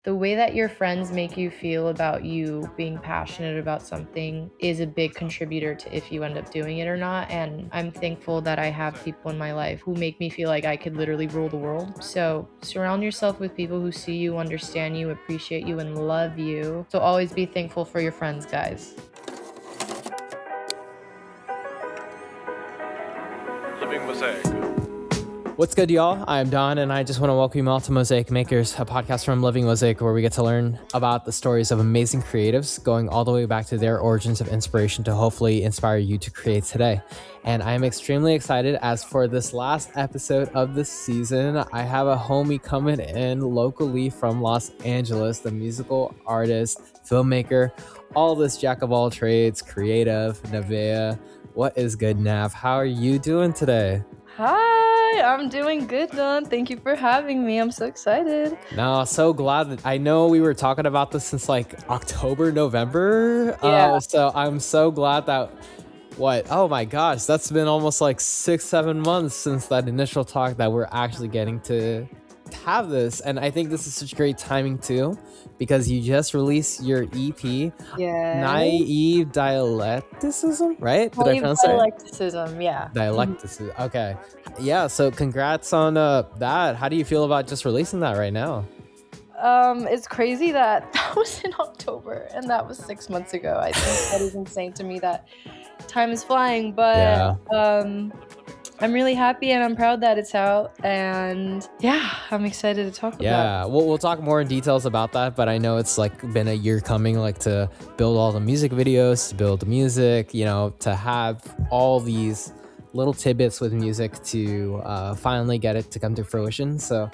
The way that your friends make you feel about you being passionate about something is a big contributor to if you end up doing it or not. And I'm thankful that I have people in my life who make me feel like I could literally rule the world. So surround yourself with people who see you, understand you, appreciate you, and love you. So always be thankful for your friends, guys. Living Mosaic. What's good, y'all? I'm Don, and I just want to welcome you all to Mosaic Makers, a podcast from Living Mosaic, where we get to learn about the stories of amazing creatives, going all the way back to their origins of inspiration to hopefully inspire you to create today. And I am extremely excited as for this last episode of the season, I have a homie coming in locally from Los Angeles, the musical artist, filmmaker, all this jack of all trades, creative, Naveah. What is good, Nav? How are you doing today? Hi, I'm doing good, Don. Thank you for having me. I'm so excited. No, so glad that I know we were talking about this since like October, November. Yeah. So I'm so glad that oh my gosh, that's been almost like 6-7 months since that initial talk that we're actually getting to have this. And I think this is such great timing too, because you just released your EP, Yeah. Naive Dialecticism, right? Did I Naive pronounce that right? dialecticism, yeah. Dialecticism. Okay. Yeah, so congrats on that. How do you feel about just releasing that right now? It's crazy that was in October and that was 6 months ago. I think that is insane to me that time is flying, but Yeah. I'm really happy and I'm proud that it's out, and yeah, I'm excited to talk about it. Yeah, we'll talk more in details about that, but I know it's like been a year coming, like to build all the music videos, to build the music, to have all these little tidbits with music to finally get it to come to fruition. So,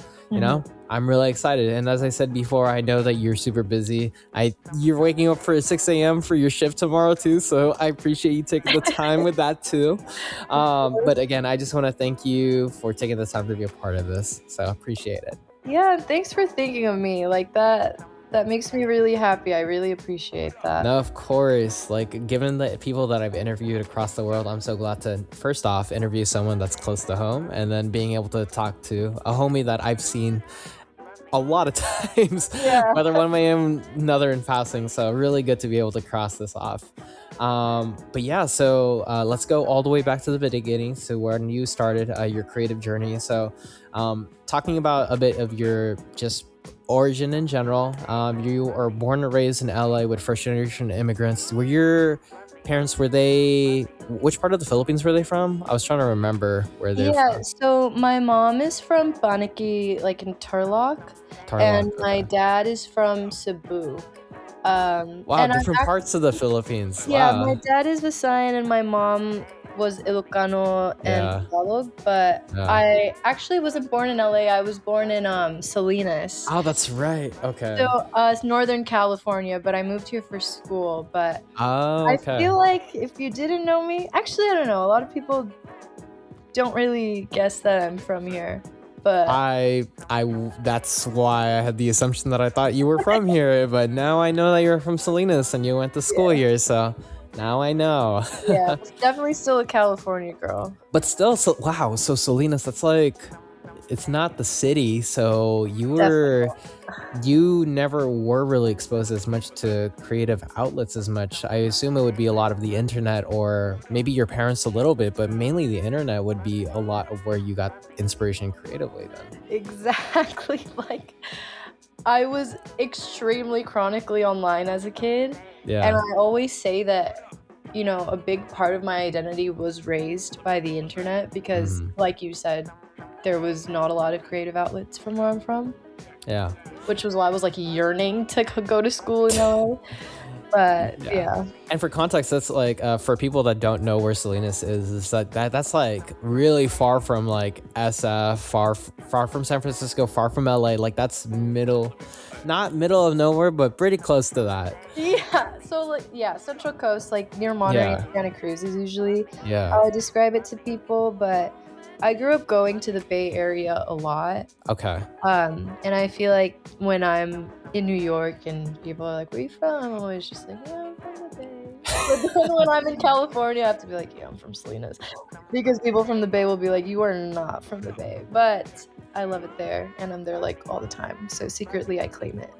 I'm really excited. And as I said before, I know that you're super busy. You're waking up for 6 a.m. for your shift tomorrow too. So I appreciate you taking the time with that too. But again, I just want to thank you for taking the time to be a part of this. So I appreciate it. Yeah, thanks for thinking of me. Like that makes me really happy. I really appreciate that. No, of course. Like, given the people that I've interviewed across the world, I'm so glad to, first off, interview someone that's close to home, and then being able to talk to a homie that I've seen a lot of times, whether one way or another in passing. So really good to be able to cross this off. But yeah, so let's go all the way back to the beginning, to when you started your creative journey. So talking about a bit of your just origin in general. You are born and raised in LA with first generation immigrants. Were your parents, which part of the Philippines were they from? I was trying to remember where they're from. So my mom is from Baniki, like in Turlock, and my dad is from Cebu. Wow, different parts of the Philippines. Yeah, wow. My dad is Visayan and my mom was Ilocano and Tagalog, but I actually wasn't born in LA. I was born in Salinas. Oh, that's right. Okay. So it's Northern California, but I moved here for school. But I feel like if you didn't know me, actually I don't know. A lot of people don't really guess that I'm from here. But that's why I had the assumption that I thought you were from here, but now I know that you're from Salinas and you went to school here, so now I know. Yeah, definitely still a California girl. But still, so Salinas, that's like, it's not the city, so you never were really exposed as much to creative outlets as much. I assume it would be a lot of the internet, or maybe your parents a little bit, but mainly the internet would be a lot of where you got inspiration creatively then. Exactly. Like, I was extremely chronically online as a kid. Yeah. And I always say that, a big part of my identity was raised by the internet because, like you said, there was not a lot of creative outlets from where I'm from. Yeah. Which was why I was like yearning to go to school in LA. But yeah. And for context, that's like for people that don't know where Salinas is that's like really far from like SF, far from San Francisco, far from LA. Like that's not middle of nowhere, but pretty close to that. Yeah. So Central Coast, like near Monterey and Santa Cruz is usually how I describe it to people. But I grew up going to the Bay Area a lot. Okay. And I feel like when I'm in New York and people are like, where you from? I'm always just like, yeah, I'm from the Bay. But then when I'm in California, I have to be like, yeah, I'm from Salinas. Because people from the Bay will be like, you are not from the Bay. But I love it there, and I'm there like all the time. So secretly, I claim it.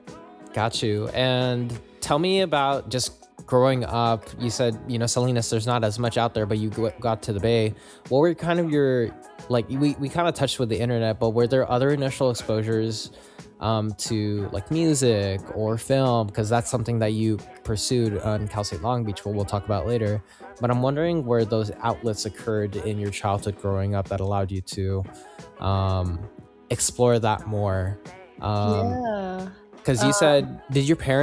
Got you. And tell me about just growing up. You said, Salinas, there's not as much out there, but you got to the Bay. What were kind of your, like, we kind of touched with the internet, but were there other initial exposures to like music or film? Because that's something that you pursued on Cal State Long Beach, what we'll talk about later. But I'm wondering where those outlets occurred in your childhood growing up that allowed you to explore that more. Yeah. Because you said,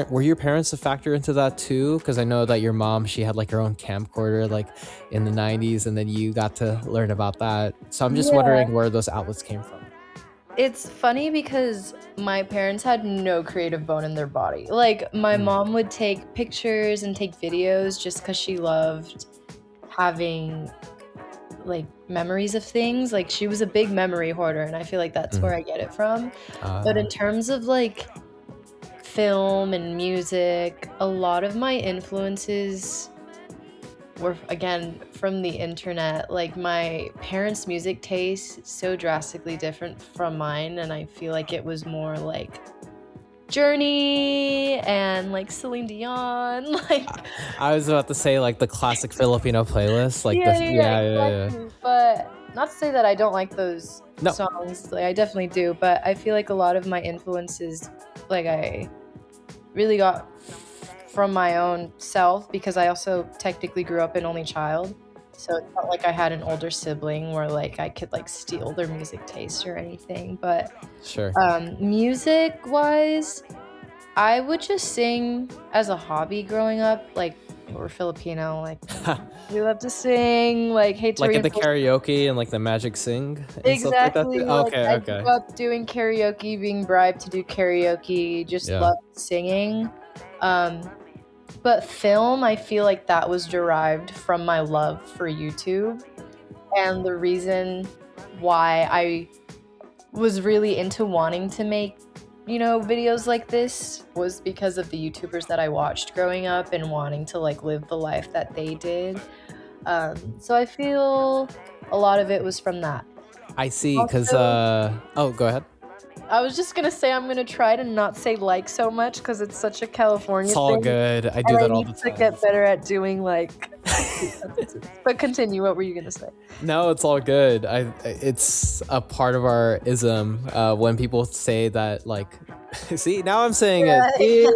were your parents a factor into that too? Because I know that your mom, she had like her own camcorder like in the 90s, and then you got to learn about that. So I'm just Yeah. wondering where those outlets came from. It's funny because my parents had no creative bone in their body. Like, my mom would take pictures and take videos just because she loved having like memories of things. Like, she was a big memory hoarder, and I feel like that's where I get it from. But in terms of like film and music, a lot of my influences were, again, from the internet. Like, my parents' music taste is so drastically different from mine, and I feel like it was more like Journey and like Celine Dion. Like, I was about to say like the classic Filipino playlist, like yeah, yeah. exactly. But not to say that I don't like those No, songs. Like, I definitely do. But I feel like a lot of my influences, like, I really got from my own self, because I also technically grew up an only child. So it's not like I had an older sibling where like I could like steal their music taste or anything. But sure. music wise, I would just sing as a hobby growing up. Like, we're Filipino, like we love to sing. Like, hate to Like at the reinforce. karaoke and like the Magic Sing and stuff like that Exactly. too? Like, Okay, I okay. grew up doing karaoke, being bribed to do karaoke, just Yeah. loved singing. But film, I feel like that was derived from my love for YouTube. And the reason why I was really into wanting to make, videos like this was because of the YouTubers that I watched growing up and wanting to like live the life that they did. So I feel a lot of it was from that. I see, because Also, go ahead. I was just gonna say I'm gonna try to not say like so much because it's such a California It's all thing. good. I do And I that all need the to time. get better at doing like but continue, what were you gonna say? No, it's all good. It's a part of our ism when people say that, like, see, now I'm saying it. See?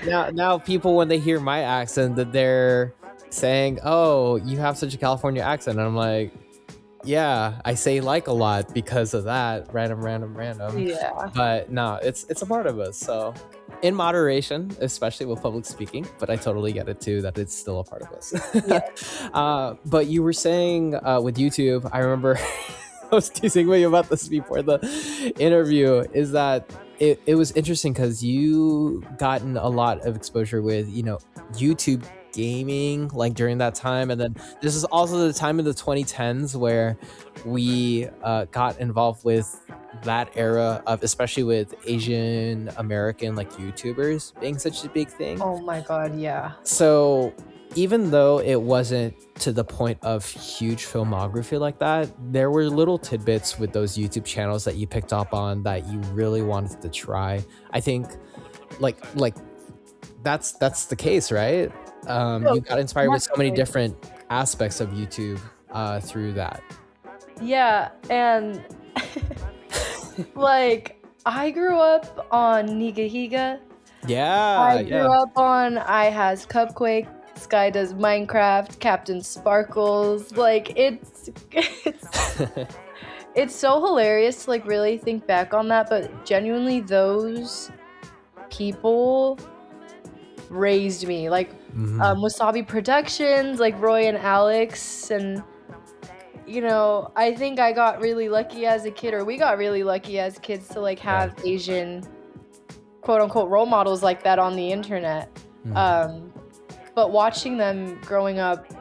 Now people, when they hear my accent, that they're saying, "Oh, you have such a California accent," and I'm like, "Yeah, I say like a lot because of that, random." Yeah. But no, it's a part of us. So in moderation, especially with public speaking, but I totally get it too, that it's still a part of us. But you were saying with YouTube, I remember I was teasing you about this before the interview, is that it was interesting because you gotten a lot of exposure with, YouTube gaming like during that time. And then this is also the time in the 2010s where we got involved with that era of, especially with Asian American like YouTubers being such a big thing. Oh my god, yeah. So even though it wasn't to the point of huge filmography like that, there were little tidbits with those YouTube channels that you picked up on that you really wanted to try. I think like that's the case, right? You got inspired with so many different aspects of YouTube through that. Yeah, and like, I grew up on Nigahiga. Yeah, I grew up on I Has Cupquake, Sky Does Minecraft, Captain Sparkles. Like, it's it's so hilarious to like really think back on that, but genuinely those people raised me. Like, Wasabi Productions, like Roy and Alex, and I think I got really lucky as a kid, or we got really lucky as kids to like have Asian quote unquote role models like that on the internet. But watching them growing up,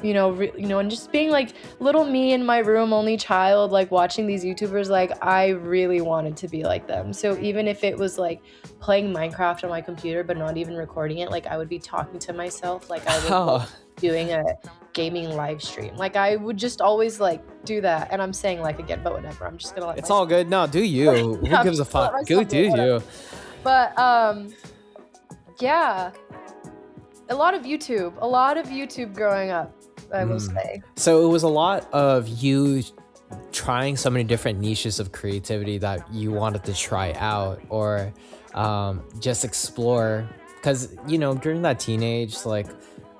and just being like little me in my room, only child, like watching these YouTubers, like I really wanted to be like them. So even if it was like playing Minecraft on my computer but not even recording it, like I would be talking to myself, like I was like, doing a gaming live stream. Like I would just always like do that, and I'm saying like again, but whatever. I'm just gonna let It's all myself. good. No, do you? Who I'm gives a just gonna let fuck? Go myself do do it. Whatever. you. But yeah, a lot of YouTube growing up, I will say. So it was a lot of you trying so many different niches of creativity that you wanted to try out, or just explore, because during that teenage, like,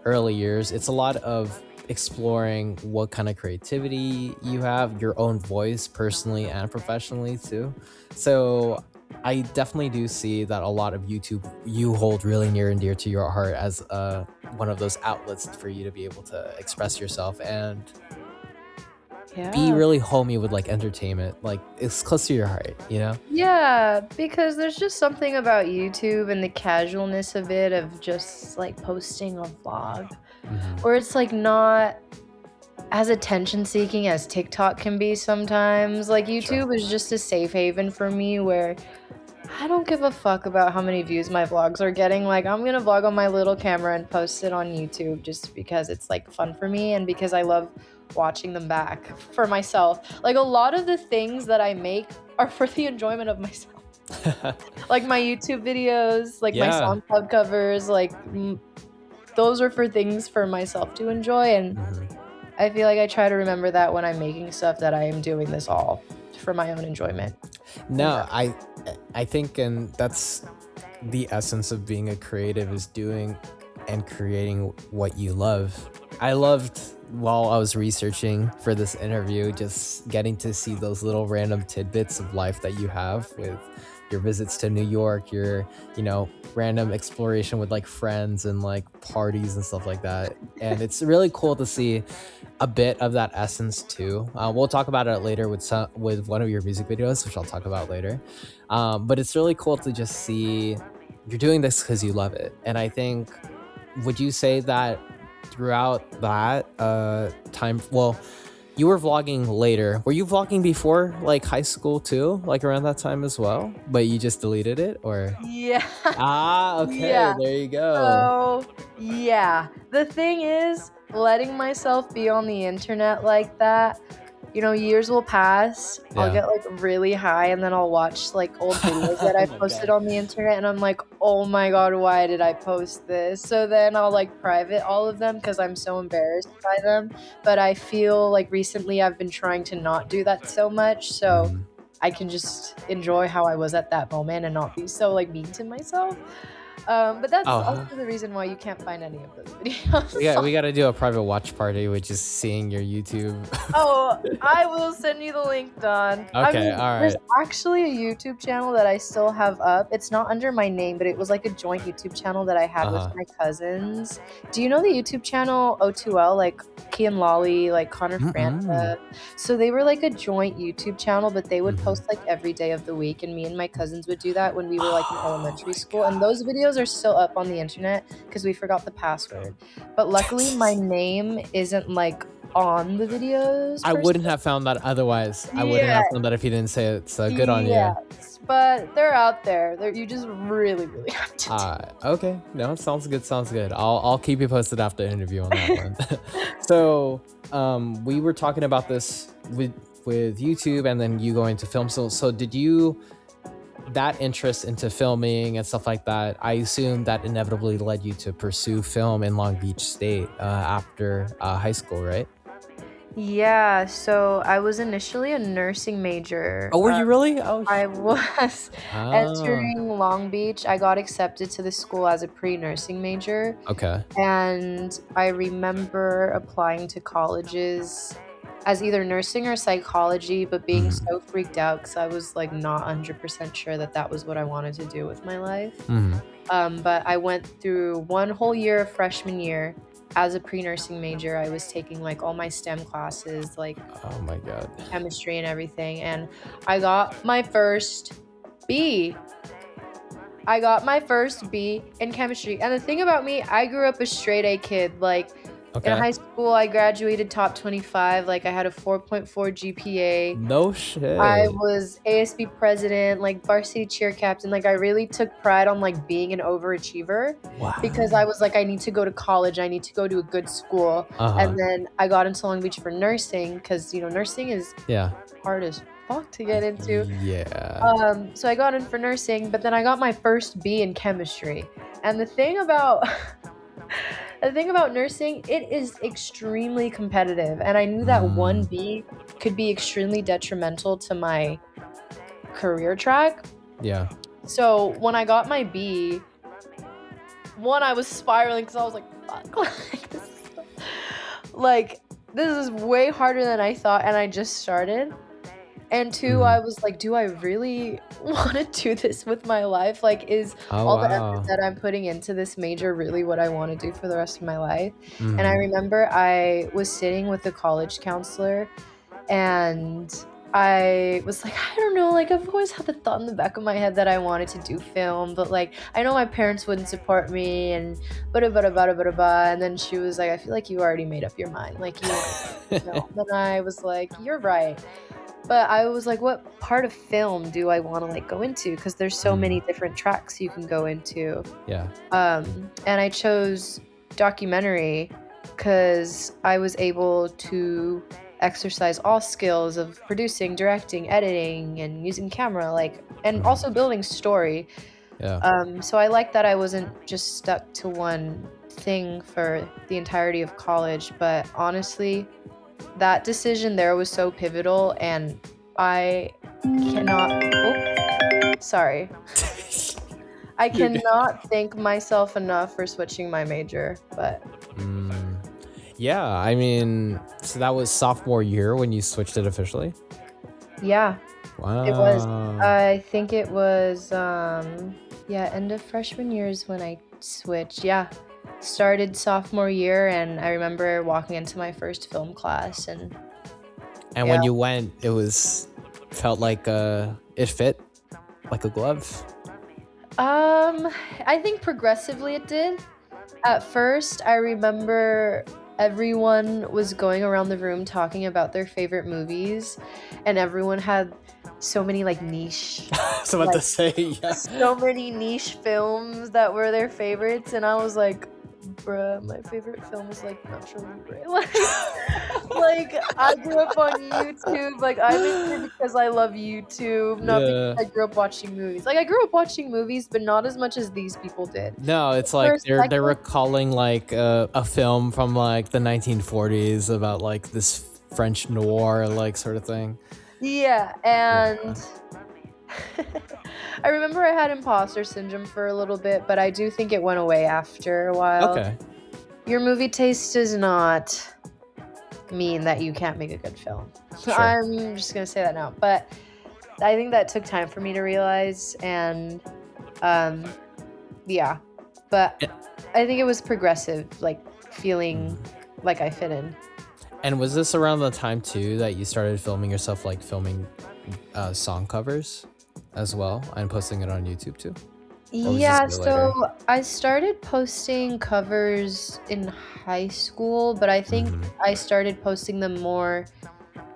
early years, it's a lot of exploring what kind of creativity you have, your own voice personally and professionally too. So I definitely do see that a lot of YouTube you hold really near and dear to your heart as one of those outlets for you to be able to express yourself and be Yeah. really homey with like entertainment. Like, it's close to your heart, Yeah, because there's just something about YouTube and the casualness of it, of just like posting a vlog, or it's like not as attention seeking as TikTok can be sometimes. Like YouTube is just a safe haven for me where I don't give a fuck about how many views my vlogs are getting. Like, I'm gonna vlog on my little camera and post it on YouTube just because it's like fun for me and because I love watching them back for myself. Like, a lot of the things that I make are for the enjoyment of myself. Like my YouTube videos, like my Yeah. SoundCloud covers, like those are for things for myself to enjoy. And I feel like I try to remember that when I'm making stuff, that I am doing this all for my own enjoyment. No, I think, and that's the essence of being a creative, is doing and creating what you love. I loved, while I was researching for this interview, just getting to see those little random tidbits of life that you have with your visits to New York, your random exploration with like friends and like parties and stuff like that. And it's really cool to see a bit of that essence too. We'll talk about it later with one of your music videos, which I'll talk about later. But it's really cool to just see you're doing this because you love it. And I think, would you say that throughout that time, well, you were vlogging later. Were you vlogging before like high school too? Like around that time as well? But you just deleted it, or? Yeah. Okay, Yeah. there you go. So, yeah. The thing is, letting myself be on the internet like that, years will pass. I'll Yeah. get like really high, and then I'll watch like old videos that Oh I my posted God. on the internet, and I'm like, oh my God, why did I post this? So then I'll like private all of them because I'm so embarrassed by them. But I feel like recently I've been trying to not do that so much, so I can just enjoy how I was at that moment and not be so like mean to myself. But that's also the reason why you can't find any of those videos. We got to do a private watch party, which is seeing your YouTube. Oh, I will send you the link, Don. Okay, all there's right. actually a YouTube channel that I still have up. It's not under my name, but it was like a joint YouTube channel that I had with my cousins. Do you know the YouTube channel O2L, like Kian Lolly, like Connor Franta? So they were like a joint YouTube channel, but they would post like every day of the week, and me and my cousins would do that when we were like in elementary school. And those videos are still up on the internet because we forgot the password. But luckily, my name isn't like on the videos. I wouldn't have found that otherwise. I wouldn't have found that if you didn't say it. So good on you. Yes, but they're out there. You just really, really have to. Okay. No, sounds good. Sounds good. I'll keep you posted after the interview on that one. So, we were talking about this with YouTube, and then you going to film. So did you, that interest into filming and stuff like that, I assume that inevitably led you to pursue film in Long Beach State after high school, right? Yeah, so I was initially a nursing major. Oh, were you really? Oh, I was entering Long Beach. I got accepted to the school as a pre-nursing major. Okay. And I remember applying to colleges as either nursing or psychology, but being so freaked out because I was like not 100% sure that was what I wanted to do with my life. But I went through one whole year of freshman year as a pre-nursing major. I was taking like all my STEM classes, like oh my God, chemistry and everything, and I got my first B. I got my first B in chemistry. And the thing about me, I grew up a straight A kid. Like, In Okay. high school, I graduated top 25. Like, I had a 4.4 GPA. No I shit. was ASB president, like varsity cheer captain. Like, I really took pride on like being an overachiever because I Wow. was like, I need to go to college. I need to go to a good school. Uh-huh. And then I got into Long Beach for nursing because, nursing is Yeah. hard as fuck to get into. Yeah. So I got in for nursing, but then I got my first B in chemistry. And the thing about the thing about nursing, it is extremely competitive, and I knew that one Mm, B could be extremely detrimental to my career track. yeah. So when I got my B, one, I was spiraling because I was like, fuck, like, this is way harder than I thought, and I just started. And two, Mhm. I was like, do I really want to do this with my life? Like, is Oh, all the effort wow. that I'm putting into this major really what I want to do for the rest of my life? And I Mhm. remember I was sitting with a college counselor and I was like, I don't know, like I've always had the thought in the back of my head that I wanted to do film, but like I know my parents wouldn't support me and bada bada bada bada bada. And then she was like, I feel like you already made up your mind. Like you want to do film. Then I was like, you're right. But I was like, what part of film do I want to like go into? Because there's so Mm, many different tracks you can go into. yeah. And I chose documentary because I was able to exercise all skills of producing, directing, editing, and using camera, like, and Mhm. also building story. Yeah. So I like that I wasn't just stuck to one thing for the entirety of college, but honestly, that decision there was so pivotal, and I cannot. Oh, sorry. I You're good. cannot thank myself enough for switching my major, but Mm, yeah, I mean, so that was sophomore year when you switched it officially? yeah, it was. Wow. I think it was, yeah, end of freshman year is when I switched. Yeah, started sophomore year, and I remember walking into my first film class, and And yeah. when you went, it was felt like it fit like a glove. I think progressively it did. At first, I remember everyone was going around the room talking about their favorite movies, and everyone had so many like niche, So about to like say, yeah. so many niche films that were their favorites, and I was like, bruh, my favorite film is like Nacho Libre. Like I grew up on YouTube. Like I'm in here because I love YouTube, not because Yeah. I grew up watching movies. Like I grew up watching movies, but not as much as these people did. No, it's For like a they're second, recalling like a film from like the 1940s about like this French noir like sort of thing. yeah, Yeah. and I remember I had imposter syndrome for a little bit, but I do think it went away after a while. Okay. Your movie taste does not mean that you can't make a good film. Sure. I'm just gonna say that now, but I think that took time for me to realize, and um, yeah, but Yeah. I think it was progressive, like feeling Mhm. like I fit in. And was this around the time too that you started filming yourself, like filming song covers as well and posting it on YouTube too? Or was this Yeah, way so later? I started posting covers in high school, but I think Hmm. I started posting them more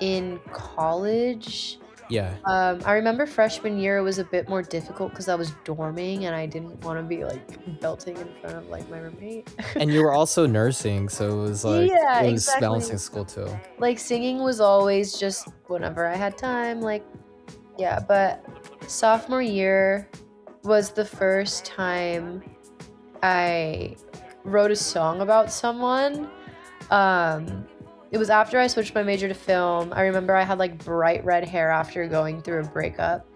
in college. Yeah. I remember freshman year it was a bit more difficult because I was dorming and I didn't want to be like belting in front of like my roommate. And you were also nursing, so it was like Yeah, it was exactly. balancing school too. Like singing was always just whenever I had time, like yeah, but sophomore year was the first time I wrote a song about someone. Um, it was after I switched my major to film. I remember I had like bright red hair after going through a breakup,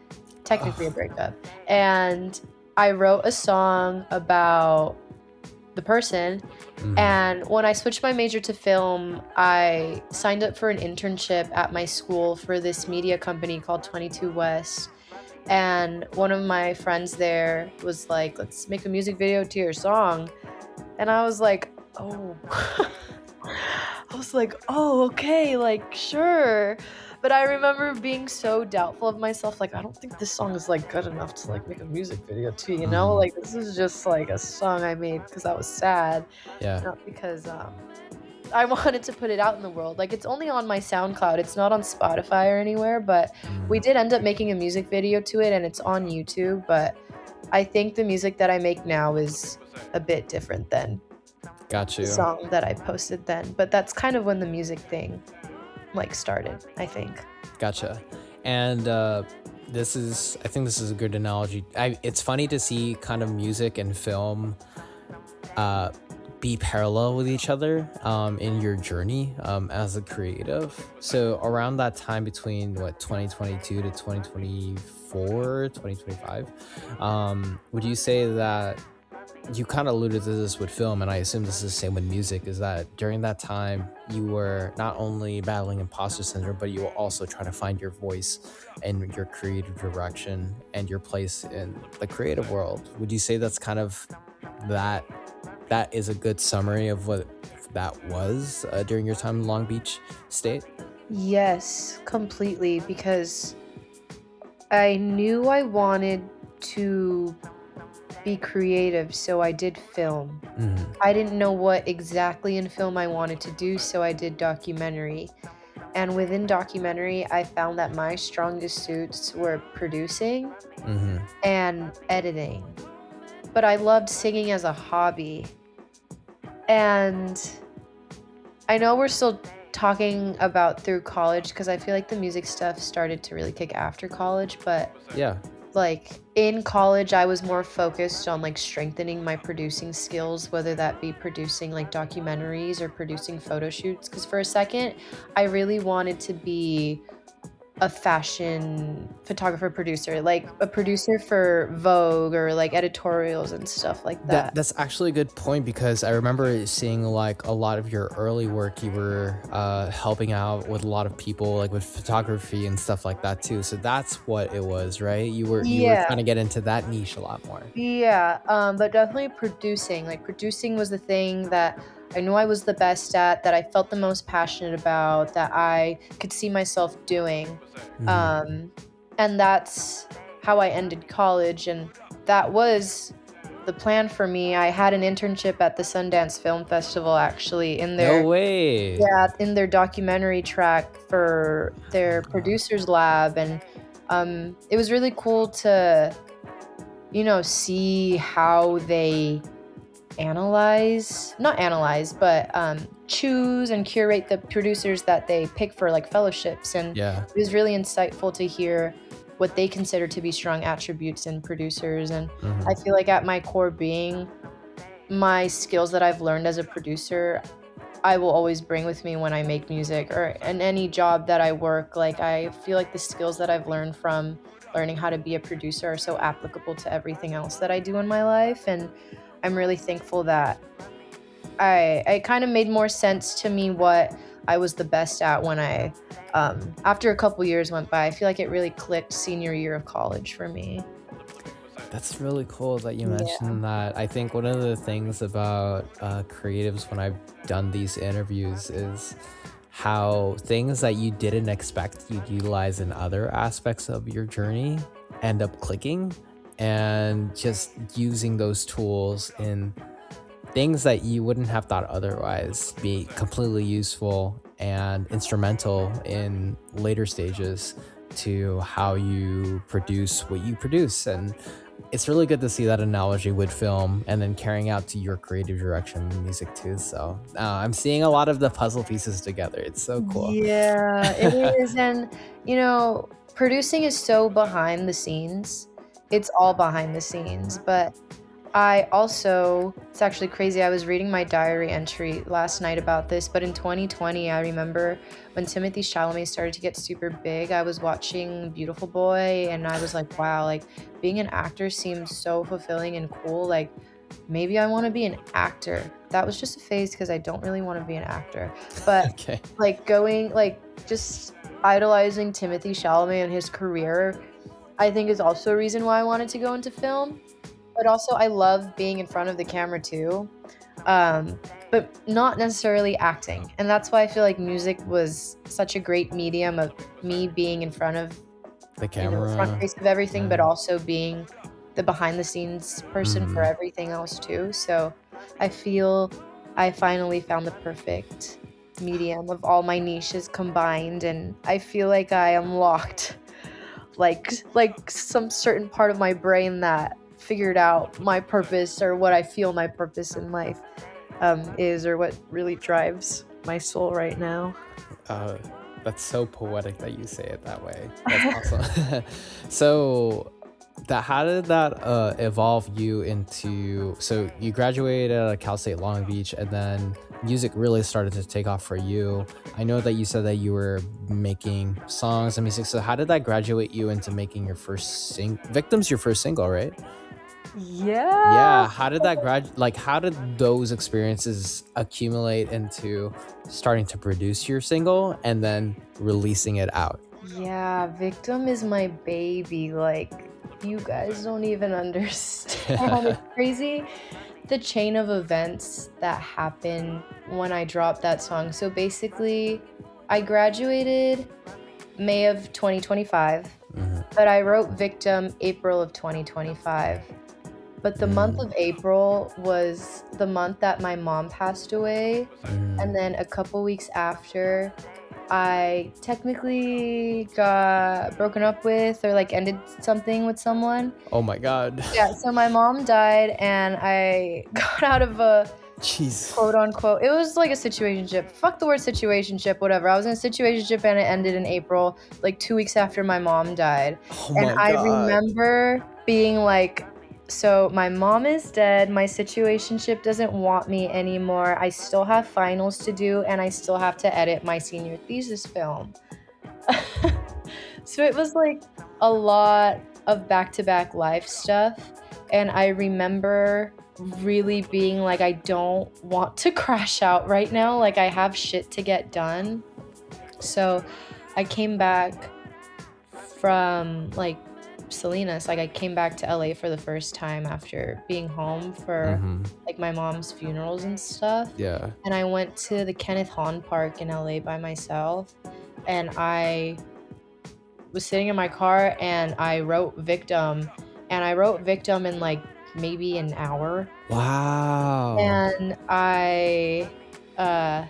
technically a Ugh. breakup. And I wrote a song about the person. Mhm. And when I switched my major to film, I signed up for an internship at my school for this media company called 22 West. And one of my friends there was like, let's make a music video to your song. And I was like, oh. I was like, oh, okay, like, sure. But I remember being so doubtful of myself. Like, I don't think this song is like good enough to like make a music video to, you know? Mhm. Like, this is just like a song I made because I was sad, Yeah. not because I wanted to put it out in the world. Like, it's only on my SoundCloud, it's not on Spotify or anywhere, but we Mm, did end up making a music video to it, and it's on YouTube, but I think the music that I make now is a bit different than got the you. song that I posted then, but that's kind of when the music thing, like, started, I think. Gotcha. And I think this is a good analogy. It's funny to see kind of music and film uh, be parallel with each other in your journey as a creative. So around that time between what 2022 to 2024, 2025, would you say that you kind of alluded to this with film, and I assume this is the same with music, is that during that time you were not only battling imposter syndrome, but you were also trying to find your voice and your creative direction and your place in the creative world? Would you say that's kind of that that is a good summary of what that was during your time in Long Beach State? Yes, completely, because I knew I wanted to be creative, so I did film. Hmm. I didn't know what exactly in film I wanted to do, so I did documentary. And within documentary, I found that my strongest suits were producing Hmm. and editing. But I loved singing as a hobby. And I know we're still talking about through college because I feel like the music stuff started to really kick after college, but Yeah. like in college I was more focused on like strengthening my producing skills, whether that be producing like documentaries or producing photo shoots, because for a second I really wanted to be a fashion photographer producer, like a producer for Vogue or like editorials and stuff like that. That's actually a good point, because I remember seeing like a lot of your early work. You were helping out with a lot of people, like with photography and stuff like that too. So that's what it was, right? You were Yeah. trying to get into that niche a lot more. Yeah, but definitely producing. Like producing was the thing that I knew I was the best at, that I felt the most passionate about, that I could see myself doing. Hmm. Um, and that's how I ended college, and that was the plan for me. I had an internship at the Sundance Film Festival actually in No their, way. yeah, in their documentary track for their producers lab, and it was really cool to see how they not analyze, but choose and curate the producers that they pick for like fellowships. And Yeah. it was really insightful to hear what they consider to be strong attributes in producers. And I Hmm. feel like at my core being, my skills that I've learned as a producer, I will always bring with me when I make music or in any job that I work. Like, I feel like the skills that I've learned from learning how to be a producer are so applicable to everything else that I do in my life. And I'm really thankful that I kind of made more sense to me what I was the best at when after a couple years went by. I feel like it really clicked senior year of college for me. That's really cool that you Yeah. mentioned that. I think one of the things about creatives when I've done these interviews is how things that you didn't expect you'd utilize in other aspects of your journey end up clicking, and just using those tools in things that you wouldn't have thought otherwise be completely useful and instrumental in later stages to how you produce what you produce. And it's really good to see that analogy with film and then carrying out to your creative direction in music too. So I'm seeing a lot of the puzzle pieces together. It's so cool. Yeah, it is. And, producing is so behind the scenes. It's all behind the scenes. But it's actually crazy. I was reading my diary entry last night about this, but in 2020, I remember when Timothy Chalamet started to get super big, I was watching Beautiful Boy and I was like, wow, like being an actor seems so fulfilling and cool. Like maybe I want to be an actor. That was just a phase because I don't really want to be an actor. But Okay. like just idolizing Timothy Chalamet and his career, I think is also a reason why I wanted to go into film. But also I love being in front of the camera too, um, but not necessarily acting. And that's why I feel like music was such a great medium of me being in front of, The the front camera. face of everything, but Yeah. also being the behind the scenes person for Mm. everything else too. So I feel I finally found the perfect medium of all my niches combined, and I feel like I unlocked like some certain part of my brain that figured out my purpose, or what I feel my purpose in life is, or what really drives my soul right now. Uh, that's so poetic that you say it that way. That's awesome. So, how did that evolve you into? So you graduated at Cal State Long Beach, and then music really started to take off for you. I know that you said that you were making songs and music. So how did that graduate you into making your first Victims, your first single, right? Yeah. Yeah, how did that like how did those experiences accumulate into starting to produce your single and then releasing it out? Yeah, Victim is my baby. Like, you guys don't even understand. It's crazy the chain of events that happened when I dropped that song. So basically, I graduated May of 2025, Mhm. but I wrote Victim April of 2025. But the month Mm, of April was the month that my mom passed away. And mm. then a couple weeks after, I technically got broken up with, or like ended something with someone. Oh my god. Yeah, so my mom died and I got out of a Jeez. quote unquote, it was like a situationship. Fuck the word situationship, whatever. I was in a situationship and it ended in April, like 2 weeks after my mom died. Oh And my I god. remember being like, so my mom is dead, my situationship doesn't want me anymore. I still have finals to do and I still have to edit my senior thesis film. So it was like a lot of back-to-back life stuff. And I remember really being like, I don't want to crash out right now. Like, I have shit to get done. So I came back from like Salinas. Like, I came back to LA for the first time after being home for Mm-hmm. like my mom's funerals and stuff. Yeah. And I went to the Kenneth Hahn Park in LA by myself. And I was sitting in my car and I wrote Victim. And I wrote Victim in like maybe an hour. Wow. And uh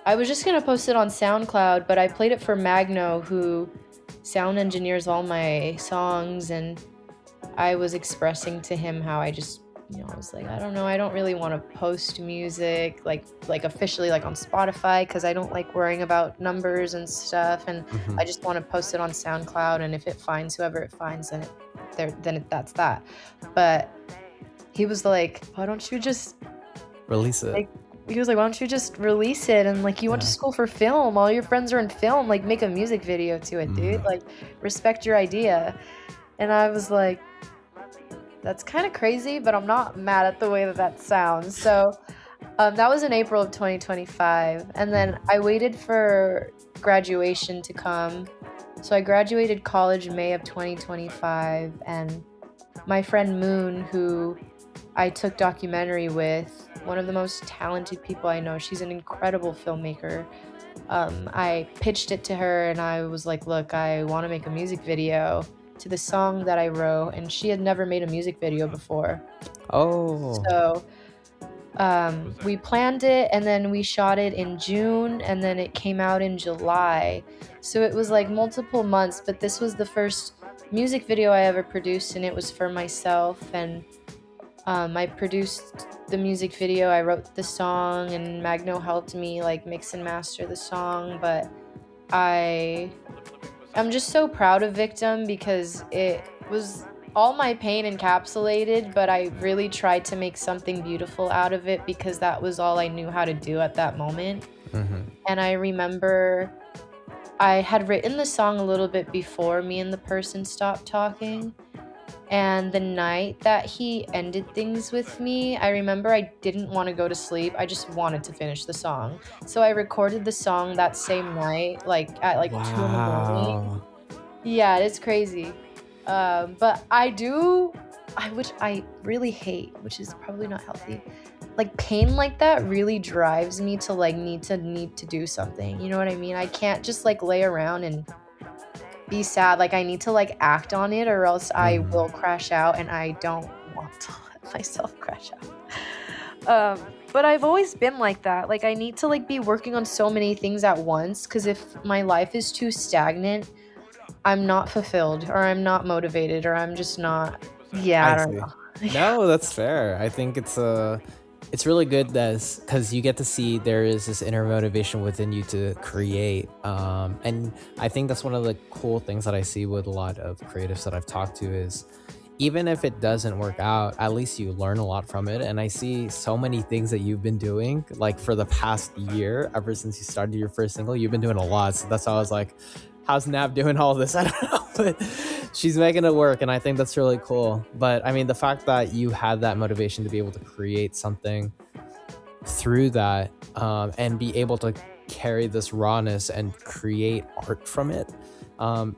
I was just gonna post it on SoundCloud, but I played it for Magno, who sound engineers all my songs, and I was expressing to him how I just, I was like, I don't know, I don't really want to post music like officially like on Spotify, because I don't like worrying about numbers and stuff, and Mm-hmm. I just want to post it on SoundCloud, and if it finds whoever it finds, that's that. But he was like, why don't you just Release it. like he was like, why don't you just release it? And like, you went to Yeah. school for film, all your friends are in film, like make a music video to it, dude. Mhm. Like, respect your idea. And I was like, that's kind of crazy, but I'm not mad at the way that sounds. So that was in April of 2025. And then I waited for graduation to come. So I graduated college in May of 2025. And my friend Moon, who I took documentary with, one of the most talented people I know, she's an incredible filmmaker. I pitched it to her and I was like, look, I want to make a music video to the song that I wrote, and she had never made a music video before. Oh. So we planned it and then we shot it in June and then it came out in July. So it was like multiple months, but this was the first music video I ever produced, and it was for myself. And I produced the music video, I wrote the song, and Magno helped me like mix and master the song. But I'm just so proud of Victim because it was all my pain encapsulated, but I really tried to make something beautiful out of it because that was all I knew how to do at that moment. Mm-hmm. And I remember I had written the song a little bit before me and the person stopped talking. And the night that he ended things with me, I remember I didn't want to go to sleep. I just wanted to finish the song. So I recorded the song that same night, like at like 2 in the morning. Wow. Yeah, it's crazy. But which I really hate, which is probably not healthy. Like, pain like that really drives me to like need to do something. You know what I mean? I can't just like lay around and be sad. Like, I need to like act on it, or else I Mhm. will crash out, and I don't want to let myself crash out. Um, but I've always been like that. Like I need to like be working on so many things at once because if my life is too stagnant, I'm not fulfilled or I'm not motivated or I'm just not. Yeah, I I don't see. know. No, that's fair. I think it's really good that because you get to see there is this inner motivation within you to create. And I think that's one of the cool things that I see with a lot of creatives that I've talked to is even if it doesn't work out, at least you learn a lot from it. And I see so many things that you've been doing, like for the past year, ever since you started your first single, you've been doing a lot. So that's why I was like, how's Nav doing all this? I don't know, but she's making it work. And I think that's really cool. But I mean, the fact that you had that motivation to be able to create something through that and be able to carry this rawness and create art from it,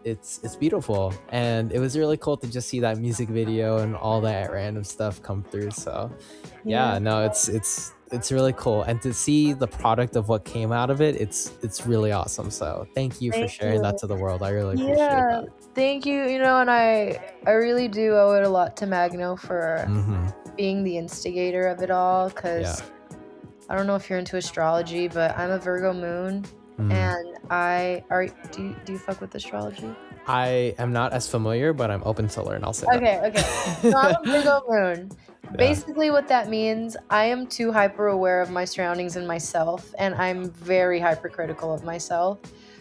it's beautiful, and it was really cool to just see that music video and all that random stuff come through. So Yeah, yeah, no, it's really cool, and to see the product of what came out of it, it's really awesome. So thank you for thank sharing that you. to the world. I really appreciate Yeah, that. thank you. You know, and I really do owe it a lot to Magno for Hmm. being the instigator of it all. Yeah. Because I don't know if you're into astrology, but I'm a Virgo moon, Mm. and I are. Do you fuck with astrology? I am not as familiar, but I'm open to learn, I'll say Okay, okay. So I'm a that. Virgo moon. Yeah. Basically, what that means, I am too hyper aware of my surroundings and myself, and I'm very hypercritical of myself.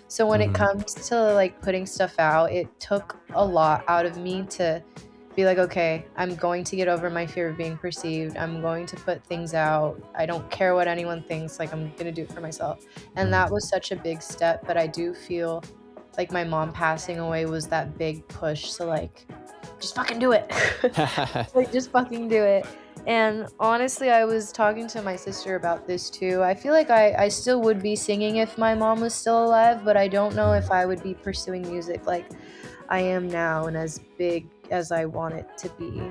So when it Hmm. comes to like putting stuff out, it took a lot out of me to be like, okay, I'm going to get over my fear of being perceived. I'm going to put things out. I don't care what anyone thinks. Like, I'm going to do it for myself. And that was such a big step. But I do feel like my mom passing away was that big push. So, like, just fucking do it. Like, just fucking do it. And honestly, I was talking to my sister about this too. I feel like I still would be singing if my mom was still alive, but I don't know if I would be pursuing music like I am now and as big as I want it to be.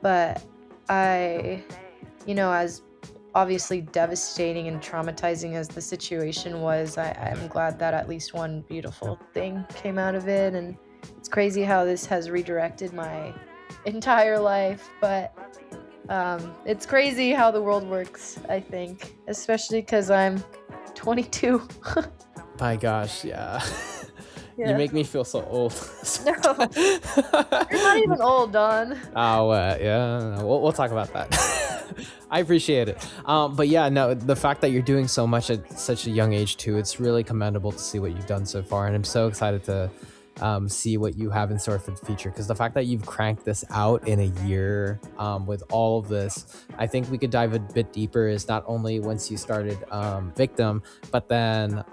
But I, as obviously devastating and traumatizing as the situation was, I'm glad that at least one beautiful thing came out of it. And it's crazy how this has redirected my entire life. But it's crazy how the world works, I think, especially because I'm 22. My gosh, yeah. You Yeah. make me feel so old. No, you're not even old, Don. Oh, yeah, we'll talk about that. I appreciate it. But yeah, no, the fact that you're doing so much at such a young age too, it's really commendable to see what you've done so far, and I'm so excited to see what you have in store for the future. Because the fact that you've cranked this out in a year with all of this, I think we could dive a bit deeper. Is not only once you started Victim, but then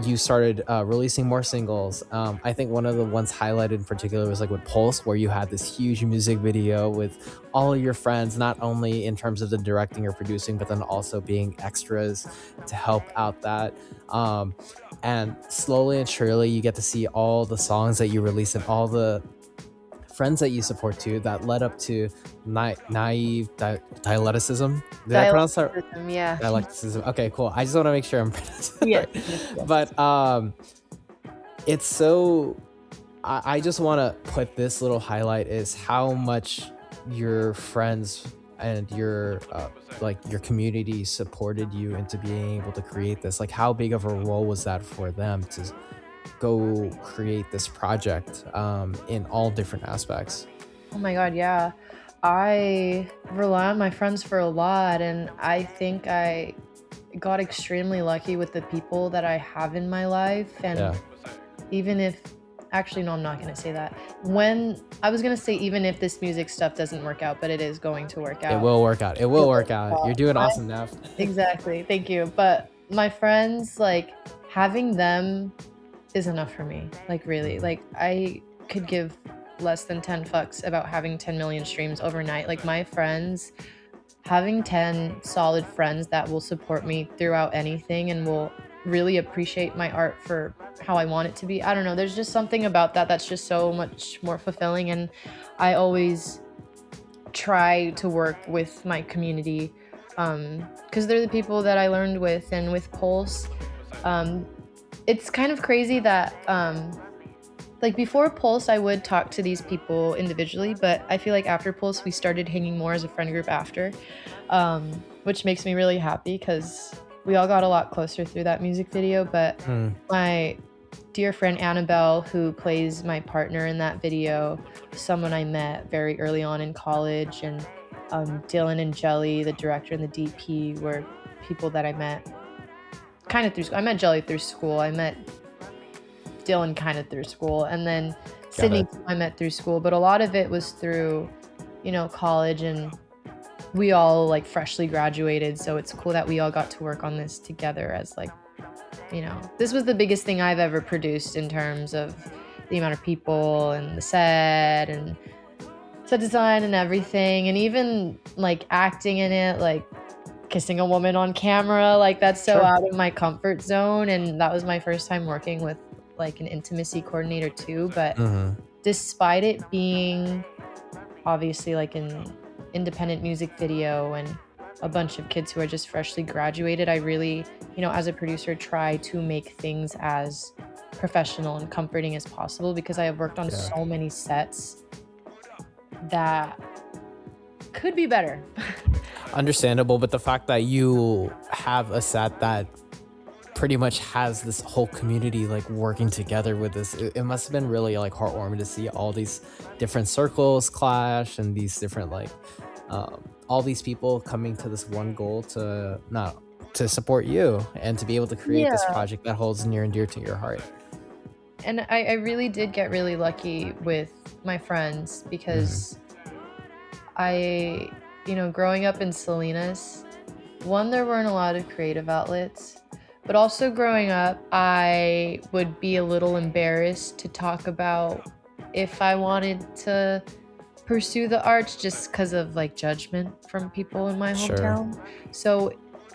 you started releasing more singles. I think one of the ones highlighted in particular was like with Pulse, where you had this huge music video with all of your friends, not only in terms of the directing or producing, but then also being extras to help out that. And slowly and surely, you get to see all the songs that you release and all the friends that you support too that led up to naive dialecticism. Did I pronounce that? Dialecticism, yeah. Dialecticism. Okay, cool. I just want to make sure I'm pronouncing it Yes, right. yes, yes. But it's so. I just want to put this little highlight is how much your friends and your like your community supported you into being able to create this. Like, how big of a role was that for them to go create this project in all different aspects? Oh my God, yeah. I rely on my friends for a lot, and I think I got extremely lucky with the people that I have in my life. And Yeah. even if, actually, no, I'm not going to say that. When I was going to say, even if this music stuff doesn't work out, but it is going to work It out. will work out. It It will will work out. work You're out. doing awesome now. Exactly. Thank you. But my friends, like, having them is enough for me. Like, really. Like, I could give less than 10 fucks about having 10 million streams overnight. Like, my friends, having 10 solid friends that will support me throughout anything and will really appreciate my art for how I want it to be. I don't know. There's just something about that that's just so much more fulfilling. And I always try to work with my community because they're the people that I learned with. And with Pulse, it's kind of crazy that like before Pulse, I would talk to these people individually, but I feel like after Pulse, we started hanging more as a friend group after, which makes me really happy because we all got a lot closer through that music video. But my dear friend Annabelle, who plays my partner in that video, someone I met very early on in college, and Dylan and Jelly, the director and the DP, were people that I met kind of through school. I met Jelly through school. I met Dylan kind of through school, and then Got Sydney it. I met through school, but a lot of it was through, college, and we all like freshly graduated, so it's cool that we all got to work on this together as like, this was the biggest thing I've ever produced in terms of the amount of people and the set and set design and everything, and even like acting in it, like kissing a woman on camera, like that's so Sure. out of my comfort zone, and that was my first time working with like an intimacy coordinator too. But despite it being obviously like an independent music video and a bunch of kids who are just freshly graduated, I really, as a producer, try to make things as professional and comforting as possible, because I have worked on Yeah. so many sets that could be better. Understandable, but the fact that you have a set that pretty much has this whole community like working together with this, it must have been really like heartwarming to see all these different circles clash and these different like all these people coming to this one goal to not to support you and to be able to create this Yeah. project that holds near and dear to your heart. And I really did get really lucky with my friends, because I, growing up in Salinas, one, there weren't a lot of creative outlets, but also growing up, I would be a little embarrassed to talk about if I wanted to pursue the arts, just because of like judgment from people in my Sure. hometown. So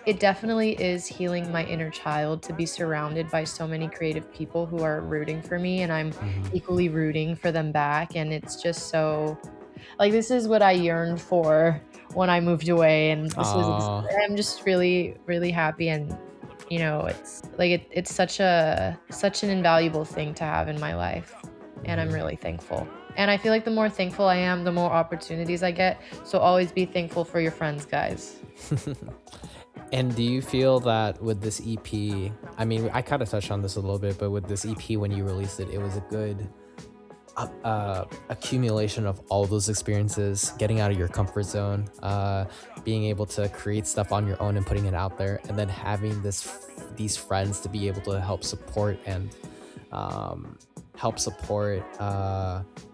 it definitely is healing my inner child to be surrounded by so many creative people who are rooting for me, and I'm equally rooting for them back. And it's just so like, this is what I yearned for when I moved away, and Aw. I'm just really, really happy. And it's like it's such an invaluable thing to have in my life, and I'm really thankful. And I feel like the more thankful I am, the more opportunities I get. So always be thankful for your friends, guys. And do you feel that with this EP, I mean, I kind of touched on this a little bit, but with this EP, when you released it, it was a good accumulation of all those experiences, getting out of your comfort zone, being able to create stuff on your own and putting it out there, and then having these friends to be able to help support and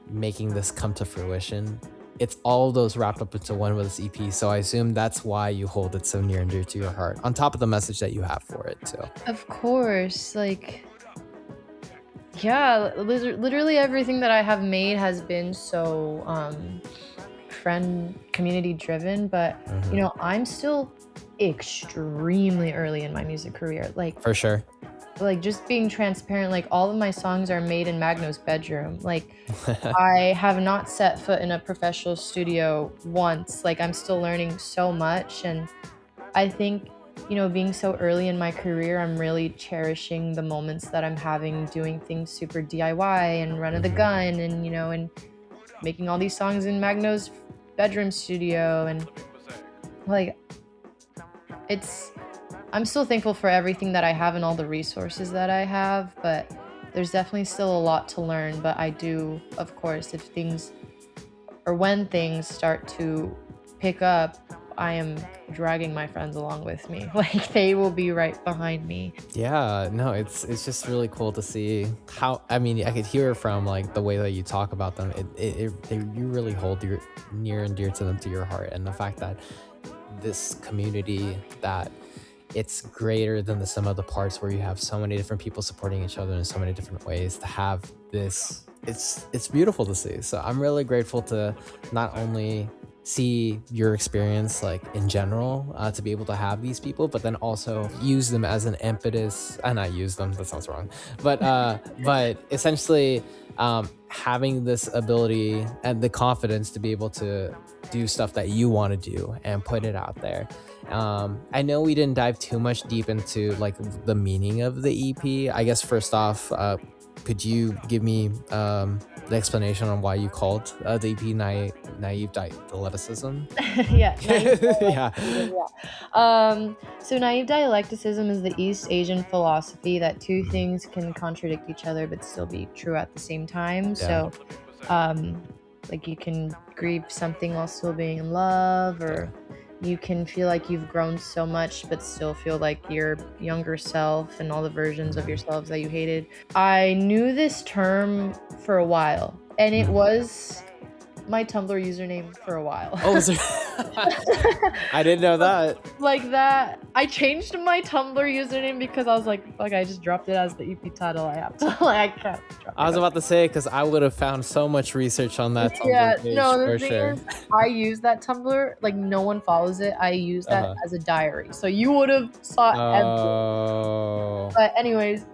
making this come to fruition. It's all those wrapped up into one with this EP. So I assume that's why you hold it so near and dear to your heart, on top of the message that you have for it too. Of course, like, yeah, literally everything that I have made has been so friend community driven, but I'm still extremely early in my music career. For sure. Like just being transparent, like all of my songs are made in Magno's bedroom. Like I have not set foot in a professional studio once. Like I'm still learning so much, and I think being so early in my career, I'm really cherishing the moments that I'm having doing things super DIY and run of the gun, and and making all these songs in Magno's bedroom studio. And like I'm still thankful for everything that I have and all the resources that I have, but there's definitely still a lot to learn. But I do, of course, when things start to pick up, I am dragging my friends along with me. Like they will be right behind me. Yeah, no, it's just really cool to see how, I mean, I could hear from like the way that you talk about them. You really hold your near and dear to them to your heart, and the fact that this community, that it's greater than the sum of the parts, where you have so many different people supporting each other in so many different ways. To have this, it's beautiful to see. So I'm really grateful to not only see your experience like in general, to be able to have these people, but then also use them as an impetus. And not use them, that sounds wrong, but essentially having this ability and the confidence to be able to do stuff that you want to do and put it out there. I know we didn't dive too much deep into like the meaning of the EP. I guess first off, could you give me the explanation on why you called the EP naive dialecticism? Yeah, naive Yeah. dialecticism, yeah. So naive dialecticism is the East Asian philosophy that two things can contradict each other but still be true at the same time. Yeah. So, um, like you can grieve something while still being in love, or you can feel like you've grown so much but still feel like your younger self and all the versions of yourselves that you hated. I knew this term for a while, and it was my Tumblr username for a while. Oh, is there- I didn't know that. Like that, I changed my Tumblr username because I was like, fuck, I just dropped it as the EP title. I have to, like, I can't drop it. I was about to say, because I would have found so much research on that Tumblr Yeah, page no, for the thing sure. is, I use that Tumblr, like, no one follows it. I use that as a diary. So you would have saw everything. Oh. But anyways,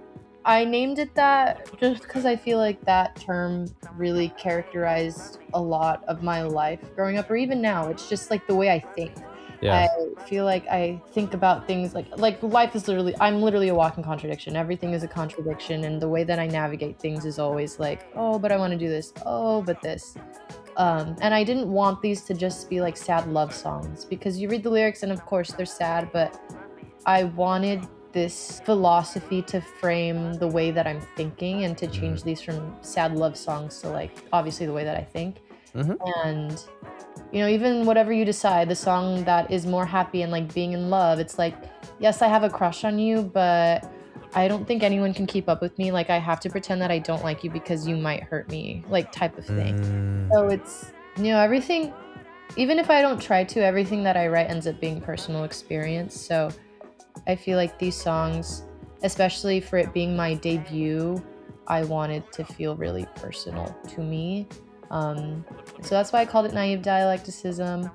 I named it that just because I feel like that term really characterized a lot of my life growing up, or even now. It's just like the way I think. Yeah. I feel like I think about things like life is I'm literally a walking contradiction. Everything is a contradiction, and the way that I navigate things is always like, oh, but I want to do this. Oh, but this. And I didn't want these to just be like sad love songs, because you read the lyrics and of course they're sad, but I wanted this philosophy to frame the way that I'm thinking and to change these from sad love songs to like obviously the way that I think. And you know, even whatever you decide, the song that is more happy and like being in love, it's like, yes, I have a crush on you, but I don't think anyone can keep up with me. Like I have to pretend that I don't like you because you might hurt me, like type of thing. So it's, you know, everything, even if I don't try to, everything that I write ends up being personal experience. So I feel like these songs, especially for it being my debut, I wanted to feel really personal to me. So that's why I called it naive dialecticism.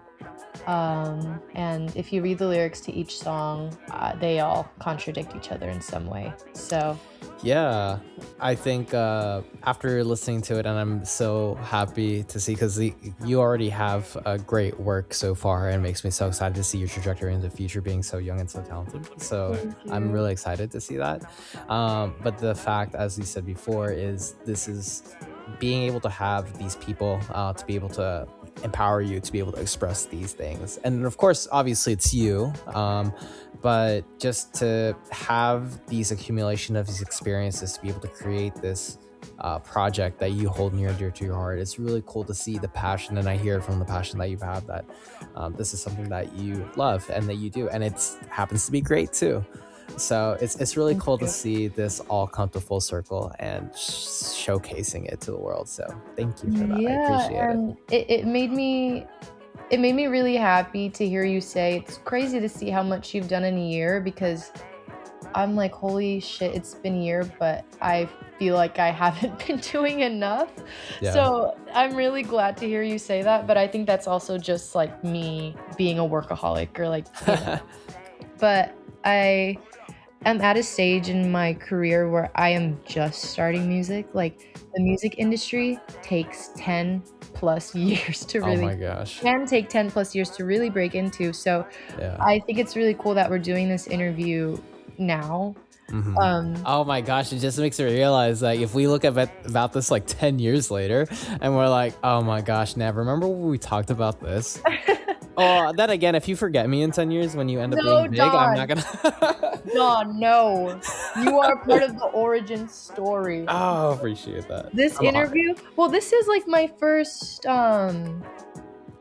And if you read the lyrics to each song, they all contradict each other in some way. So yeah, I think after listening to it, and I'm so happy to see, because you already have a great work so far, and it makes me so excited to see your trajectory in the future, being so young and so talented. So I'm really excited to see that. But the fact, as you said before, is this is being able to have these people to be able to empower you to be able to express these things. And of course, obviously it's you, but just to have these accumulation of these experiences to be able to create this project that you hold near and dear to your heart, it's really cool to see the passion, and I hear from the passion that you have that this is something that you love and that you do, and it happens to be great too. So it's really cool to see this all come to full circle and showcasing it to the world. So thank you for that. I appreciate and it made me really happy to hear you say it's crazy to see how much you've done in a year, because I'm like, holy shit, it's been a year, but I feel like I haven't been doing enough. Yeah. So I'm really glad to hear you say that, but I think that's also just like me being a workaholic, or like, you know. But I am at a stage in my career where I am just starting music. Like the music industry takes 10 plus years to really, oh my gosh, can take 10 plus years to really break into. So yeah. I think it's really cool that we're doing this interview now. Oh my gosh, it just makes me realize that if we look at about this like 10 years later and we're like, oh my gosh, Nav, remember when we talked about this? Oh, then again, if you forget me in 10 years when you end up being big, I'm not gonna. Don, no. You are part of the origin story. Oh, appreciate that. This interview, well, this is like my first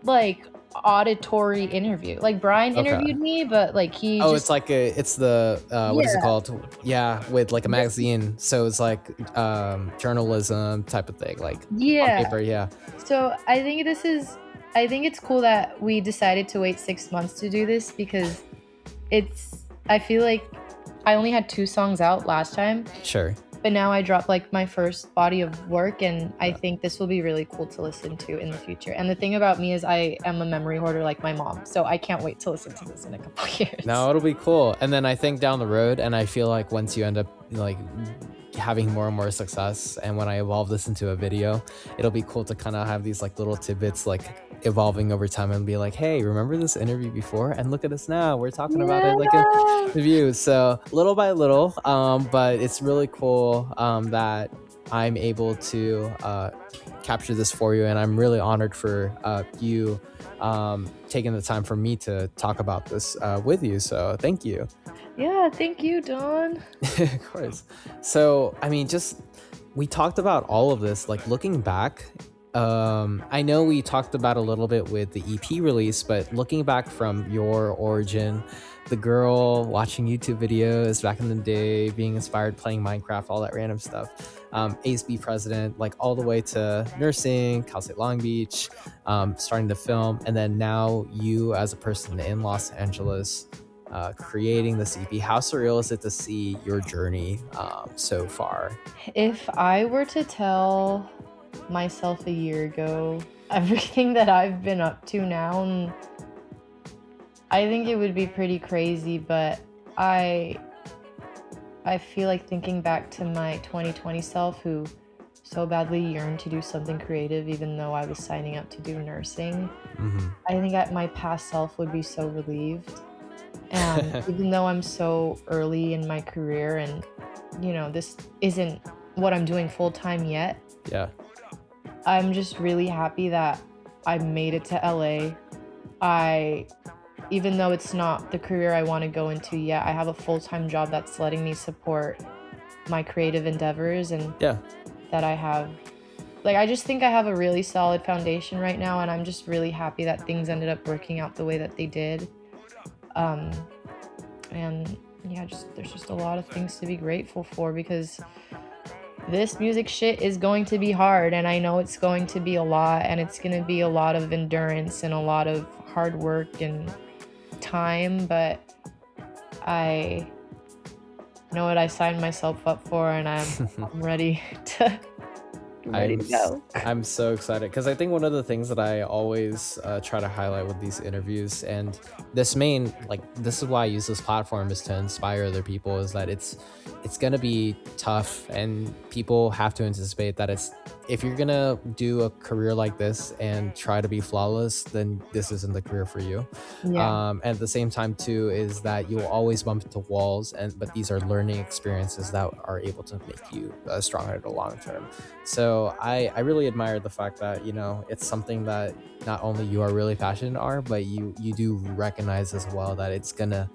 like auditory interview. Like Brian interviewed me, but like he it's like it's the what is it called? Yeah, with like a magazine. So it's like journalism type of thing, like on paper, yeah. So I think it's cool that we decided to wait 6 months to do this, because I feel like I only had 2 songs out last time. Sure. But now I dropped like my first body of work, and I think this will be really cool to listen to in the future. And the thing about me is I am a memory hoarder like my mom, so I can't wait to listen to this in a couple years. No, it'll be cool. And then I think down the road, and I feel like once you end up like having more and more success, and when I evolve this into a video, it'll be cool to kind of have these like little tidbits like evolving over time and be like, hey, remember this interview before, and look at us now, we're talking about it like in the views. So little by little, but it's really cool that I'm able to capture this for you, and I'm really honored for you taking the time for me to talk about this with you. So thank you. Yeah, thank you, Don. Of course. So, I mean, just we talked about all of this, like looking back. I know we talked about a little bit with the EP release, but looking back from your origin, the girl watching YouTube videos back in the day, being inspired, playing Minecraft, all that random stuff, ASB president, like all the way to nursing, Cal State Long Beach, starting to film, and then now you as a person in Los Angeles creating this EP. How surreal is it to see your journey so far? If I were to tell myself a year ago everything that I've been up to now, I think it would be pretty crazy, but I feel like thinking back to my 2020 self who so badly yearned to do something creative even though I was signing up to do nursing. Mm-hmm. I think my past self would be so relieved. And even though I'm so early in my career and, this isn't what I'm doing full time yet, Yeah. I'm just really happy that I made it to LA. Even though it's not the career I want to go into yet, I have a full-time job that's letting me support my creative endeavors, and Yeah. that I have, like, I just think I have a really solid foundation right now, and I'm just really happy that things ended up working out the way that they did. And yeah, there's just a lot of things to be grateful for, because this music shit is going to be hard, and I know it's going to be a lot, and it's going to be a lot of endurance and a lot of hard work and time, but I know what I signed myself up for, and I'm ready to go. I'm so excited because I think one of the things that I always try to highlight with these interviews, and this is why I use this platform, is to inspire other people, is that it's gonna be tough, and people have to anticipate that if you're gonna do a career like this and try to be flawless, then this isn't the career for you. Yeah. And at the same time too, is that you'll always bump into walls, but these are learning experiences that are able to make you stronger in the long term. So I really admire the fact that it's something that not only you are really passionate are, but you do recognize as well that it's gonna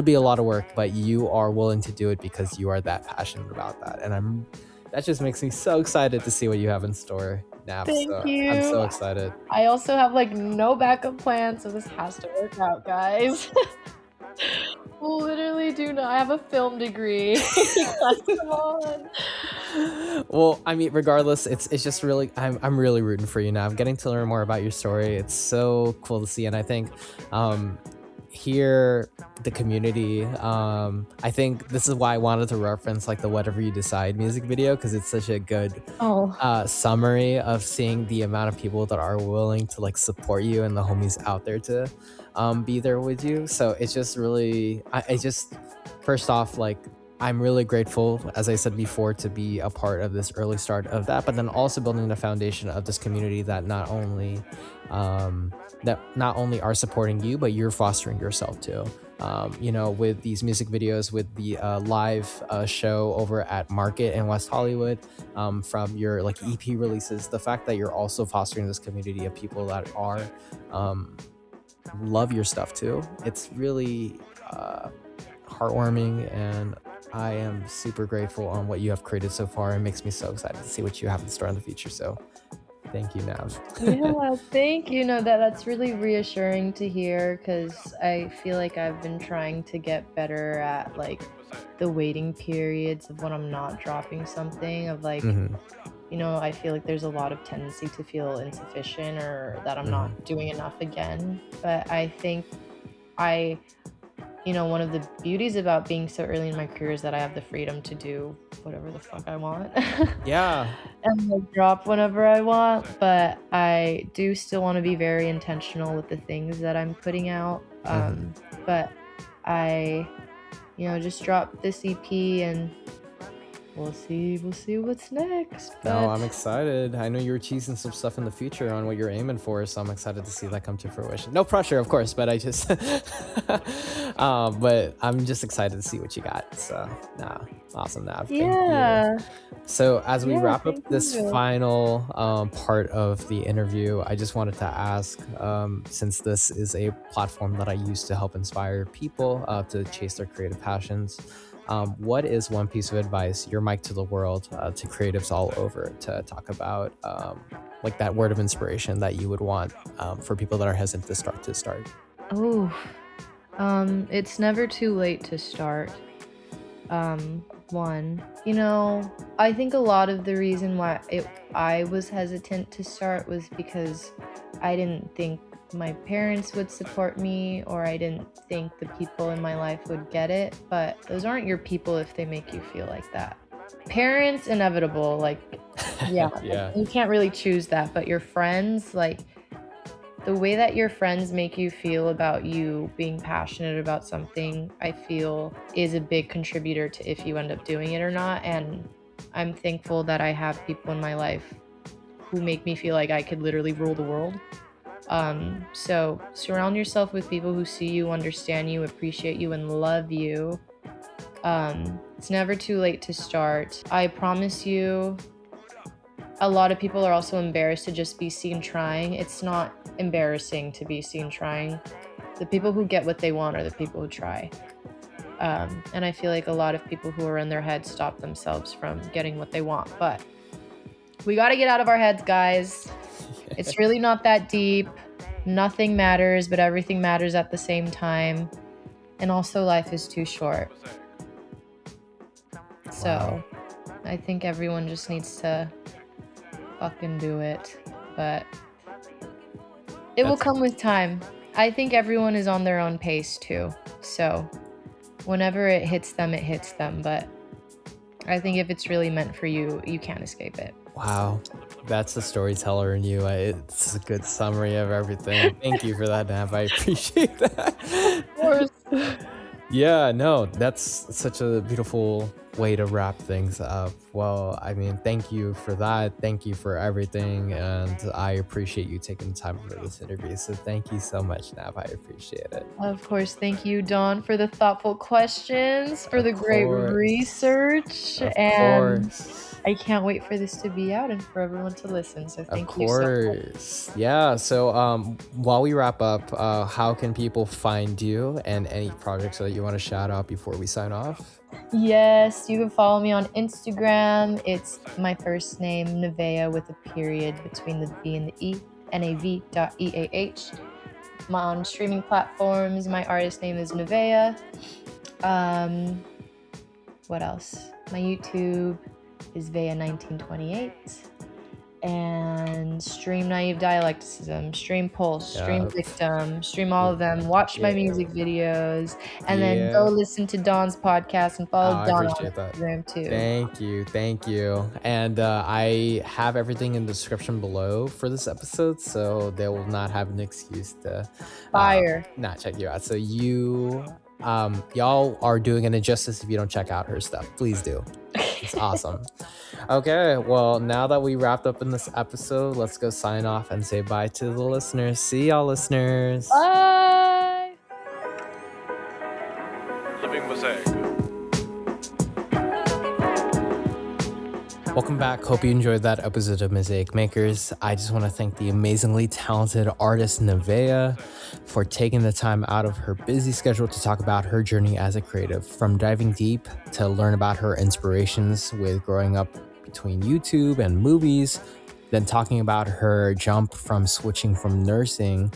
be a lot of work, but you are willing to do it because you are that passionate about that. And that just makes me so excited to see what you have in store, Nav. Thank So I'm you. so excited. I also have no backup plan, so this has to work out, guys. Literally do not. I have a film degree. Come on. Well, I mean, regardless, it's just really I'm really rooting for you now. I'm getting to learn more about your story. It's so cool to see, and I think here the community, I think this is why I wanted to reference the Whatever You Decide music video, because it's such a good summary of seeing the amount of people that are willing to support you and the homies out there to be there with you. So it's just really I just first off, I'm really grateful, as I said before, to be a part of this early start of that, but then also building the foundation of this community that not only are supporting you, but you're fostering yourself too. With these music videos, with the live show over at Market in West Hollywood, from your EP releases, the fact that you're also fostering this community of people that are love your stuff too. It's really heartwarming, and I am super grateful on what you have created so far. It makes me so excited to see what you have in store in the future. So thank you, Nav. Yeah, thank you. No, that's really reassuring to hear, because I feel like I've been trying to get better at the waiting periods of when I'm not dropping something, of Mhm. I feel like there's a lot of tendency to feel insufficient or that I'm not doing enough again. But I think one of the beauties about being so early in my career is that I have the freedom to do whatever the fuck I want. Yeah. And drop whenever I want, but I do still want to be very intentional with the things that I'm putting out. But I just dropped this EP, and we'll see what's next. No, But I'm excited. I know you were teasing some stuff in the future on what you're aiming for, so I'm excited to see that come to fruition. No pressure, of course, but I just, but I'm just excited to see what you got. So, nah, awesome, Nav. Thank you. yeah, So, as we yeah, wrap up thank this you. final part of the interview, I just wanted to ask, since this is a platform that I use to help inspire people to chase their creative passions, what is one piece of advice, your mic to the world, to creatives all over, to talk about like that word of inspiration that you would want for people that are hesitant to start? Oh, it's never too late to start. One, I think a lot of the reason why I was hesitant to start was because I didn't think my parents would support me, or I didn't think the people in my life would get it. But those aren't your people if they make you feel like that. Parents, inevitable, like, yeah, Yeah. you can't really choose that, but your friends, like, the way that your friends make you feel about you being passionate about something, I feel is a big contributor to if you end up doing it or not. And I'm thankful that I have people in my life who make me feel like I could literally rule the world. So surround yourself with people who see you, understand you, appreciate you, and love you. It's never too late to start. I promise you, a lot of people are also embarrassed to just be seen trying. It's not embarrassing to be seen trying. The people who get what they want are the people who try. And I feel like a lot of people who are in their heads stop themselves from getting what they want. But we got to get out of our heads, guys. It's really not that deep. Nothing matters, but everything matters at the same time. And also, life is too short. So I think everyone just needs to fucking do it. But it will come with time. I think everyone is on their own pace too. So whenever it hits them, it hits them. But I think if it's really meant for you, you can't escape it. Wow. That's the storyteller in you. It's a good summary of everything. Thank you for that, Nav. I appreciate that. Of course. Yeah, no, that's such a beautiful way to wrap things up. Well, I mean, thank you for that. Thank you for everything. And I appreciate you taking the time for this interview. So thank you so much, Nav. I appreciate it. Of course. Thank you, Dawn, for the thoughtful questions, for Of the great course. research. Of And course. I can't wait for this to be out and for everyone to listen. So Of thank you so much. course. Yeah. So while we wrap up, how can people find you and any projects that you want to shout out before we sign off? Yes, you can follow me on Instagram. It's my first name, Naveah, with a period between the V and the E, nav.eah. On streaming platforms, my artist name is Naveah. What else? My YouTube is Vea1928. And stream Naive Dialecticism, stream Pulse, stream Yep. Victim, stream all of them. Watch my Yeah. music videos, and then go listen to Dawn's podcast and follow I Dawn on appreciate that. Instagram too. Thank you. And I have everything in the description below for this episode, so they will not have an excuse to Fire. not check you out. So y'all are doing an injustice if you don't check out her stuff. Please do. It's awesome. Okay, well, now that we wrapped up in this episode, let's go sign off and say bye to the listeners. See y'all, listeners. Bye. Living Mosaic. Welcome back. Hope you enjoyed that episode of Mosaic Makers. I just want to thank the amazingly talented artist Naveah for taking the time out of her busy schedule to talk about her journey as a creative, from diving deep to learn about her inspirations with growing up between YouTube and movies, then talking about her jump from switching from nursing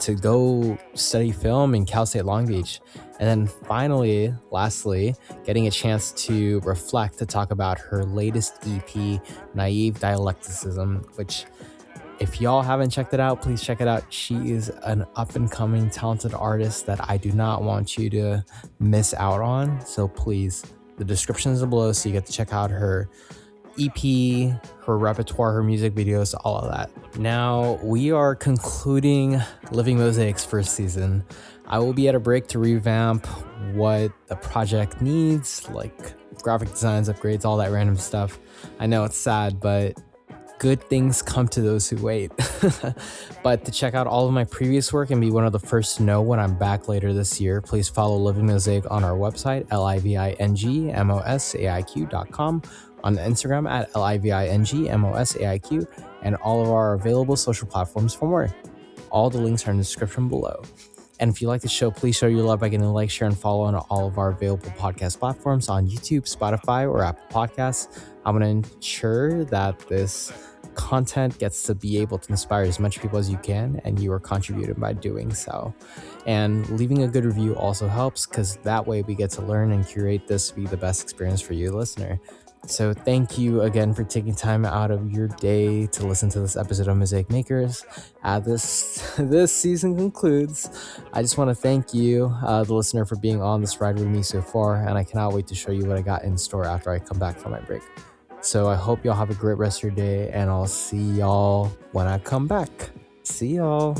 to go study film in Cal State Long Beach. And then finally, lastly, getting a chance to reflect to talk about her latest EP, Naive Dialecticism, which if y'all haven't checked it out, please check it out. She is an up-and-coming talented artist that I do not want you to miss out on. So please, the description is below so you get to check out her EP, her repertoire, her music videos, all of that. Now, we are concluding Living Mosaic's first season. I will be at a break to revamp what the project needs, like graphic designs, upgrades, all that random stuff. I know it's sad, but good things come to those who wait. But to check out all of my previous work and be one of the first to know when I'm back later this year, please follow Living Mosaic on our website, livingmosaiq.com, on Instagram at livingmosaiq, and all of our available social platforms for more. All the links are in the description below. And if you like the show, please show your love by getting a like, share, and follow on all of our available podcast platforms on YouTube, Spotify, or Apple Podcasts. I'm going to ensure that this content gets to be able to inspire as much people as you can, and you are contributing by doing so. And leaving a good review also helps, because that way we get to learn and curate this to be the best experience for you, listener. So thank you again for taking time out of your day to listen to this episode of Mosaic Makers. This season concludes. I just want to thank you, the listener, for being on this ride with me so far, and I cannot wait to show you what I got in store after I come back from my break. So I hope y'all have a great rest of your day, and I'll see y'all when I come back. See y'all.